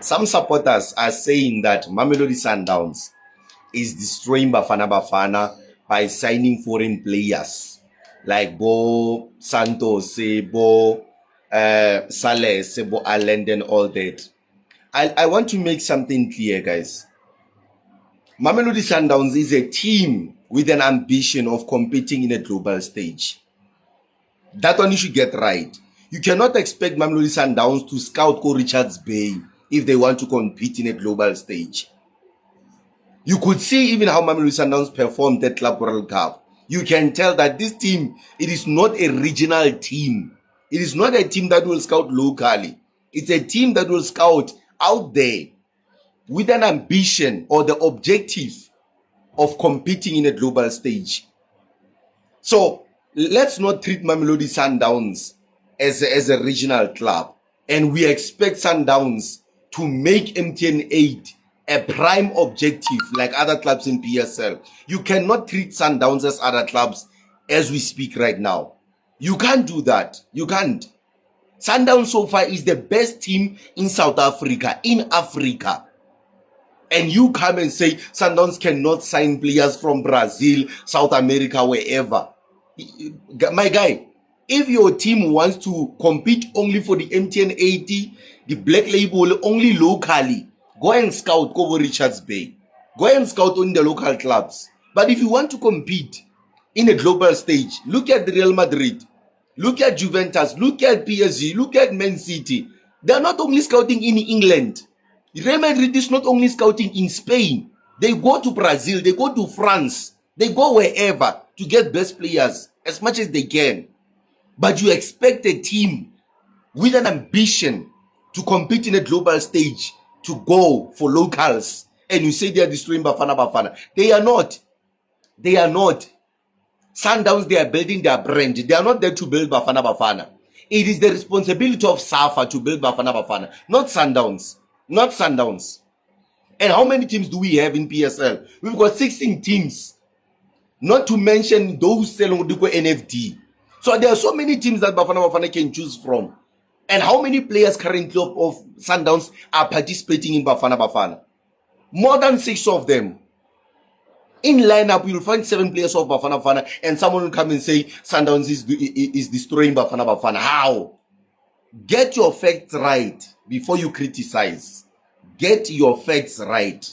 Some supporters are saying that Mamelodi Sundowns is destroying Bafana Bafana by signing foreign players like Bo Santos, Bo Sales, Bo Allen, and all that. I want to make something clear, guys. Mamelodi Sundowns is a team with an ambition of competing in a global stage. That one you should get right. You cannot expect Mamelodi Sundowns to scout Go Richards Bay if they want to compete in a global stage. You could see even how Mamelodi Sundowns performed at Club World Cup. You can tell that this team, it is not a regional team. It is not a team that will scout locally. It's a team that will scout out there with an ambition or the objective of competing in a global stage. So let's not treat Mamelodi Sundowns as a regional club. And we expect Sundowns to make MTN 8 a prime objective like other clubs in PSL. You cannot treat Sundowns as other clubs as we speak right now. You can't do that. You can't. Sundowns so far is the best team in South Africa, and you come and say Sundowns cannot sign players from Brazil, South America, wherever. My guy, if your team wants to compete only for the MTN 80, the Black Label only locally, go and scout Go Richards Bay. Go and scout on the local clubs. But if you want to compete in a global stage, look at Real Madrid, look at Juventus, look at PSG, look at Man City. They are not only scouting in England. Real Madrid is not only scouting in Spain. They go to Brazil, they go to France, they go wherever to get best players as much as they can. But you expect a team with an ambition to compete in a global stage to go for locals, and you say they are destroying Bafana Bafana. They are not. They are not. Sundowns, they are building their brand. They are not there to build Bafana Bafana. It is the responsibility of SAFA to build Bafana Bafana, not Sundowns. Not Sundowns. And how many teams do we have in PSL? We've got 16 teams. Not to mention those selling NFD. So there are so many teams that Bafana Bafana can choose from. And how many players currently of Sundowns are participating in Bafana Bafana? More than 6 of them. In lineup, you'll find 7 players of Bafana Bafana, and someone will come and say Sundowns is destroying Bafana Bafana. How? Get your facts right before you criticize. Get your facts right.